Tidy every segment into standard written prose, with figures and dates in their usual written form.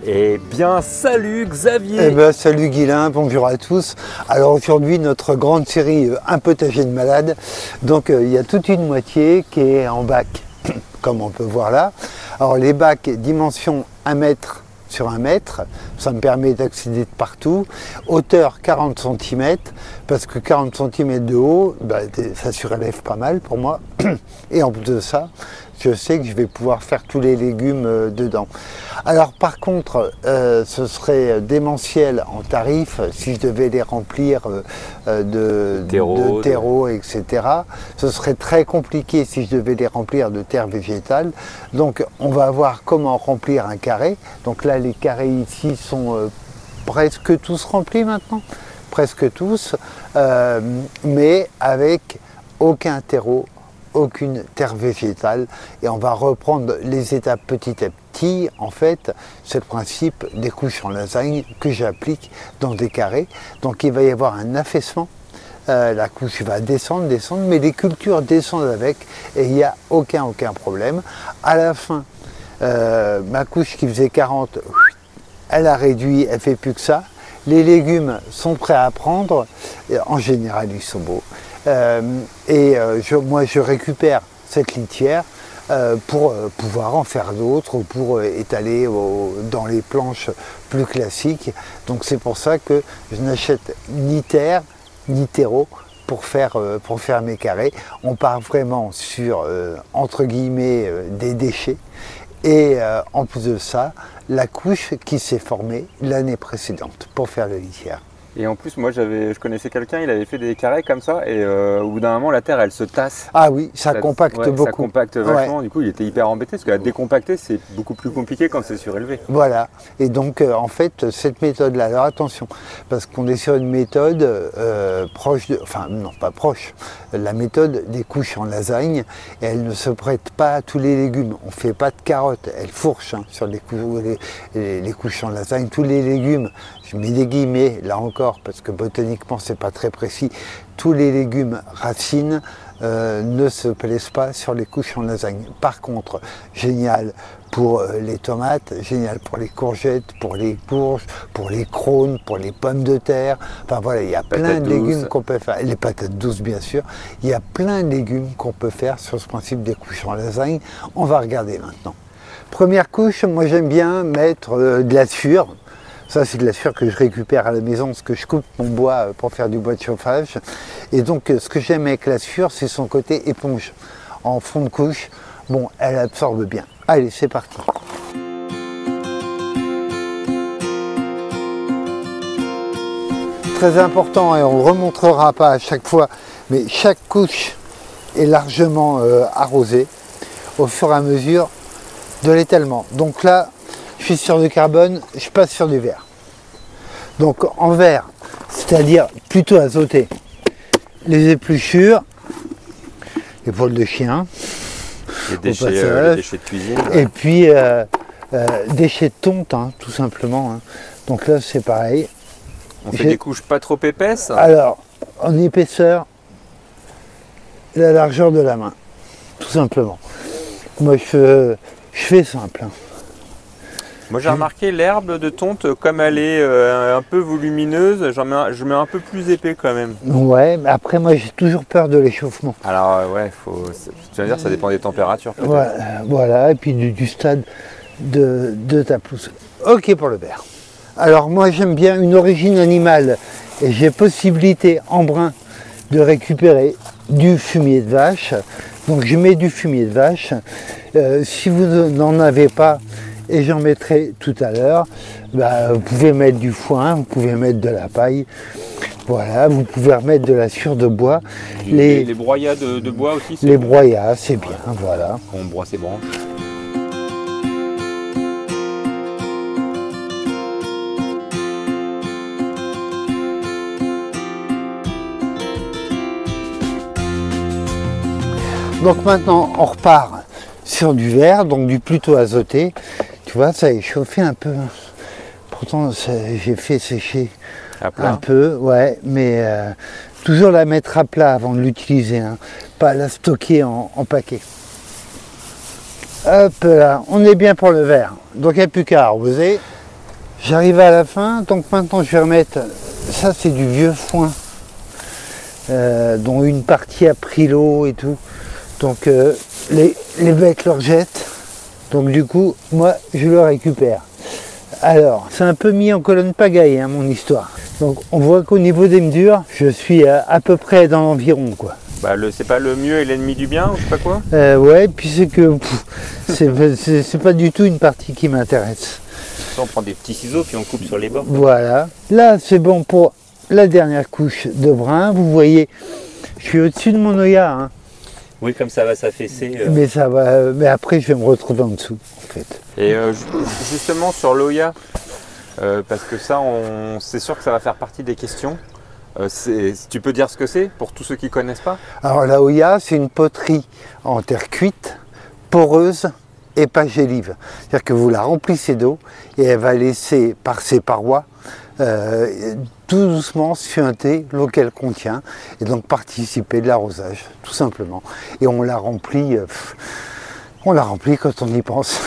Eh bien, salut Xavier. Eh ben, salut Guilain, bonjour à tous. Alors aujourd'hui, notre grande série Un potager de malade. Donc il y a toute une moitié qui est en bac, comme on peut voir là. Alors les bacs, dimension 1 mètre sur 1 mètre, ça me permet d'accéder de partout. Hauteur 40 cm, parce que 40 cm de haut, ça surélève pas mal pour moi. Et en plus de ça, je sais que je vais pouvoir faire tous les légumes dedans. Alors par contre, ce serait démentiel en tarif si je devais les remplir de terreau, etc. Ce serait très compliqué si je devais les remplir de terre végétale. Donc on va voir comment remplir un carré. Donc là, les carrés ici sont presque tous remplis maintenant, presque tous, mais avec aucun terreau, aucune terre végétale, et on va reprendre les étapes petit à petit. En fait, c'est le principe des couches en lasagne que j'applique dans des carrés. Donc il va y avoir un affaissement, la couche va descendre, mais les cultures descendent avec, et il n'y a aucun problème. À la fin, ma couche qui faisait 40, elle a réduit, elle fait plus que ça. Les légumes sont prêts à prendre, en général ils sont beaux. Moi je récupère cette litière pour pouvoir en faire d'autres, pour étaler dans les planches plus classiques. Donc c'est pour ça que je n'achète ni terre ni terreau pour faire mes carrés. On part vraiment sur entre guillemets des déchets, et en plus de ça, la couche qui s'est formée l'année précédente pour faire la litière. Et en plus, moi, je connaissais quelqu'un, il avait fait des carrés comme ça, et au bout d'un moment, la terre, elle se tasse. Ah oui, ça compacte beaucoup. Ça compacte vachement, Du coup, il était hyper embêté, parce que la décompacter, c'est beaucoup plus compliqué quand c'est surélevé. Voilà, et donc, en fait, cette méthode-là, alors attention, parce qu'on est sur une méthode proche de, enfin, non, pas proche, la méthode des couches en lasagne, et elle ne se prête pas à tous les légumes. On ne fait pas de carottes, elle fourche sur les couches en lasagne. Tous les légumes, je mets des guillemets, là encore, parce que botaniquement c'est pas très précis, tous les légumes racines ne se plaisent pas sur les couches en lasagne. Par contre, génial pour les tomates, génial pour les courgettes, pour les courges, pour les crônes, pour les pommes de terre. Enfin voilà, il y a plein de légumes qu'on peut faire. Les patates douces bien sûr. Il y a plein de légumes qu'on peut faire sur ce principe des couches en lasagne. On va regarder maintenant. Première couche, moi j'aime bien mettre de la sciure. Ça, c'est de la sciure que je récupère à la maison, parce que je coupe mon bois pour faire du bois de chauffage. Et donc, ce que j'aime avec la sciure, c'est son côté éponge. En fond de couche, bon, elle absorbe bien. Allez, c'est parti. Très important, et on ne remontrera pas à chaque fois, mais chaque couche est largement arrosée au fur et à mesure de l'étalement. Donc là, je suis sur du carbone, je passe sur du verre. Donc en verre, c'est-à-dire plutôt azoté, les épluchures, les poils de chien, les déchets de cuisine. Et puis déchets de tonte, tout simplement. Donc là c'est pareil. On fait des couches pas trop épaisses? Alors, en épaisseur, la largeur de la main, tout simplement. Moi je fais simple. Moi j'ai remarqué l'herbe de tonte, comme elle est un peu volumineuse, je mets un peu plus épais quand même. Ouais, mais après moi j'ai toujours peur de l'échauffement. Alors ouais, tu vas dire ça dépend des températures peut-être. Voilà, et puis du stade de ta pelouse. Ok pour le verre. Alors moi j'aime bien une origine animale, et j'ai possibilité en brin de récupérer du fumier de vache. Donc je mets du fumier de vache. Si vous n'en avez pas, et j'en mettrai tout à l'heure, vous pouvez mettre du foin, vous pouvez mettre de la paille, voilà, vous pouvez remettre de la sciure de bois. Les broyats de bois aussi? Les broyats, c'est bien, voilà. On broie ses branches. Donc maintenant, on repart sur du verre, donc du plutôt azoté. Tu vois, ça a chauffé un peu. Pourtant, j'ai fait sécher un peu, ouais, mais toujours la mettre à plat avant de l'utiliser, pas la stocker en paquet. Hop là, on est bien pour le verre. Donc il n'y a plus qu'à arroser. J'arrive à la fin, donc maintenant je vais remettre, ça c'est du vieux foin, dont une partie a pris l'eau et tout. Donc les bêtes leur jettent, donc du coup moi je le récupère. Alors c'est un peu mis en colonne pagaille hein, mon histoire. Donc on voit qu'au niveau des mesures, je suis à peu près dans l'environ quoi. Bah, c'est pas le mieux et l'ennemi du bien, ou je sais pas quoi. Ouais, puis c'est que c'est pas du tout une partie qui m'intéresse. On prend des petits ciseaux puis on coupe sur les bords. Voilà. Là, c'est bon pour la dernière couche de brun. Vous voyez, je suis au-dessus de mon Oya. Hein. Oui, comme ça va s'affaisser. Mais ça va. Mais après, je vais me retrouver en dessous, en fait. Et justement sur l'Oya, parce que ça, c'est sûr que ça va faire partie des questions. Tu peux dire ce que c'est pour tous ceux qui ne connaissent pas? Alors la Oya, c'est une poterie en terre cuite, poreuse et pas gélive. C'est-à-dire que vous la remplissez d'eau et elle va laisser par ses parois tout doucement suinter l'eau qu'elle contient et donc participer de l'arrosage, tout simplement. Et on la remplit quand on y pense.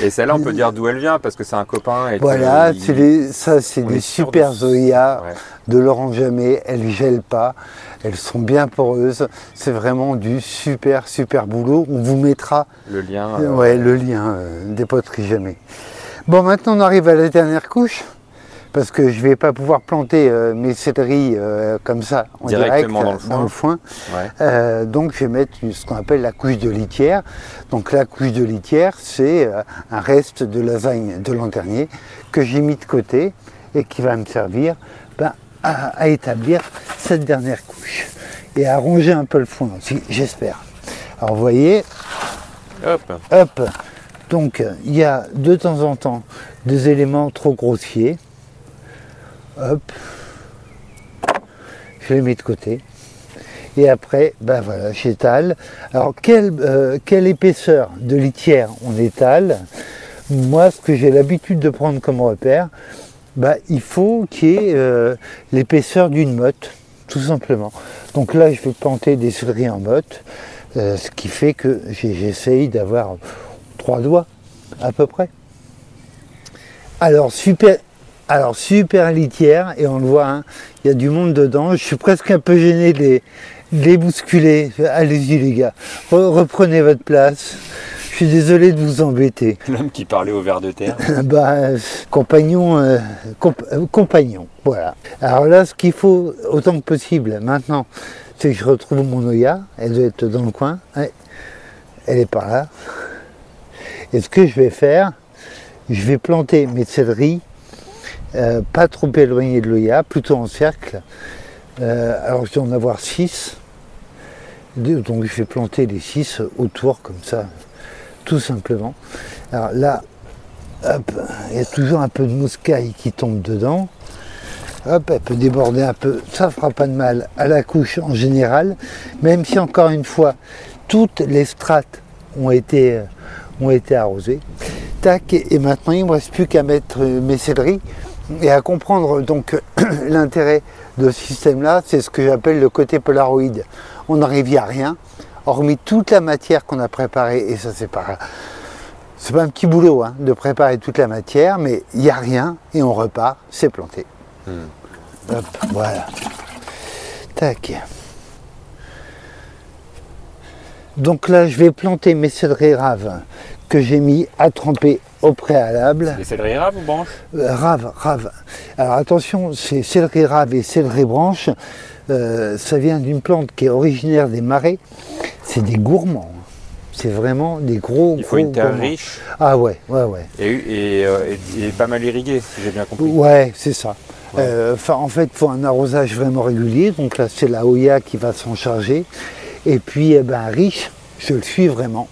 Et celle-là, on peut dire d'où elle vient parce que c'est un copain. Et voilà, c'est des super Oya de Laurent Jamet. Elles ne gèlent pas, elles sont bien poreuses. C'est vraiment du super boulot. On vous mettra le lien, le lien des poteries Jamet. Bon, maintenant on arrive à la dernière couche. Parce que je ne vais pas pouvoir planter mes céleris comme ça, en directement direct, dans le foin. Ouais. Donc je vais mettre ce qu'on appelle la couche de litière. Donc la couche de litière, c'est un reste de lasagne de l'an dernier que j'ai mis de côté et qui va me servir à établir cette dernière couche. Et à ronger un peu le foin aussi, j'espère. Alors vous voyez, hop. Donc il y a de temps en temps des éléments trop grossiers. Hop, je les mets de côté. Et après, ben voilà, j'étale. Alors, quelle épaisseur de litière on étale? Moi, ce que j'ai l'habitude de prendre comme repère, il faut qu'il y ait l'épaisseur d'une motte, tout simplement. Donc là, je vais planter des céleris en motte, ce qui fait que j'essaye d'avoir 3 doigts, à peu près. Alors, super litière, et on le voit, hein, il y a du monde dedans. Je suis presque un peu gêné de les bousculer. Allez-y les gars, reprenez votre place. Je suis désolé de vous embêter. L'homme qui parlait au ver de terre. Compagnon, voilà. Alors là, ce qu'il faut autant que possible maintenant, c'est que je retrouve mon Oya. Elle doit être dans le coin. Ouais. Elle est par là. Et ce que je vais faire, je vais planter mes céleris pas trop éloigné de l'Oya, plutôt en cercle. Alors je dois en avoir 6. Donc je vais planter les 6 autour comme ça, tout simplement. Alors là, hop, il y a toujours un peu de mouscaille qui tombe dedans. Hop, elle peut déborder un peu, ça fera pas de mal à la couche en général, même si encore une fois, toutes les strates ont été arrosées. Tac, et maintenant il ne me reste plus qu'à mettre mes céleris. Et à comprendre donc l'intérêt de ce système-là, c'est ce que j'appelle le côté polaroïde. On n'arrive à rien, hormis toute la matière qu'on a préparée, et ça c'est pas un petit boulot hein, de préparer toute la matière, mais il n'y a rien, et on repart, c'est planté. Hop, voilà. Tac. Donc là, je vais planter mes céleris raves que j'ai mis à tremper au préalable. Les céleris raves ou branches? Rave. Alors attention, c'est céleri rave et céleri branche, ça vient d'une plante qui est originaire des marais. C'est des gourmands. C'est vraiment des gros. Il faut une terre riche. Ah ouais. Et pas mal irriguée, si j'ai bien compris. Ouais, c'est ça. Ouais. En fait, il faut un arrosage vraiment régulier. Donc là, c'est la Oya qui va s'en charger. Et puis, riche, je le suis vraiment.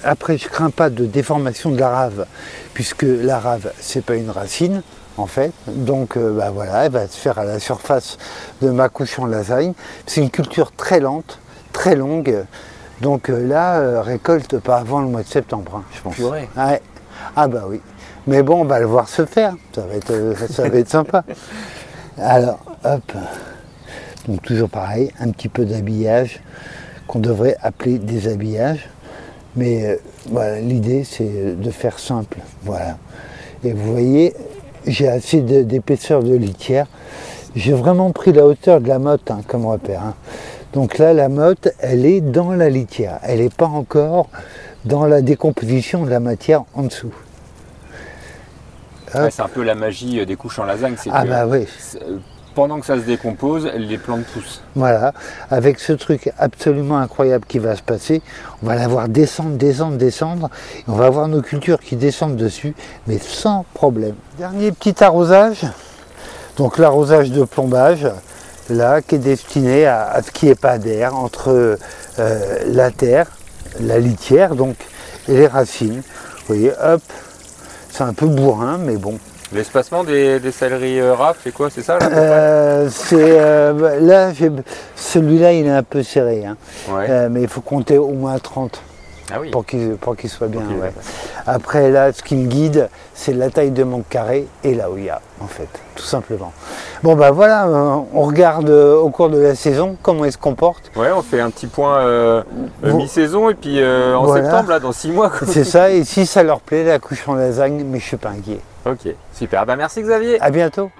Après, je crains pas de déformation de la rave, puisque la rave, c'est pas une racine, en fait. Donc, voilà, elle va se faire à la surface de ma couche en lasagne. C'est une culture très lente, très longue. Donc là, récolte pas avant le mois de septembre, hein, je pense. Ouais. Ah bah oui. Mais bon, on va le voir se faire. Ça va être sympa. Alors, hop. Donc toujours pareil, un petit peu d'habillage qu'on devrait appeler déshabillage. Mais voilà, l'idée c'est de faire simple. Voilà. Et vous voyez, j'ai assez d'épaisseur de litière. J'ai vraiment pris la hauteur de la motte hein, comme repère. Hein. Donc là, la motte, elle est dans la litière. Elle n'est pas encore dans la décomposition de la matière en dessous. Ouais, c'est un peu la magie des couches en lasagne. Ah bah oui. Pendant que ça se décompose, les plantes poussent. Voilà, avec ce truc absolument incroyable qui va se passer, on va la voir descendre, descendre, descendre, et on va avoir nos cultures qui descendent dessus, mais sans problème. Dernier petit arrosage, donc l'arrosage de plombage, là, qui est destiné à ce qu'il n'y ait pas d'air entre la terre, la litière, donc, et les racines. Vous voyez, hop, c'est un peu bourrin, mais bon. L'espacement des céleris rafles, c'est quoi? C'est ça là, là, celui-là, il est un peu serré. Hein. Ouais. Mais il faut compter au moins 30 ah oui. pour qu'il soit bien. Okay, ouais. Après, là, ce qui me guide, c'est la taille de mon carré et là où il y a, en fait, tout simplement. Bon, ben voilà, on regarde au cours de la saison comment il se comporte. Ouais, on fait un petit point mi-saison et puis en voilà. septembre, là, dans 6 mois. C'est ça, et si ça leur plaît, la couche en lasagne, mais je ne suis pas inquiet. Ok, super. Ben, merci Xavier. À bientôt.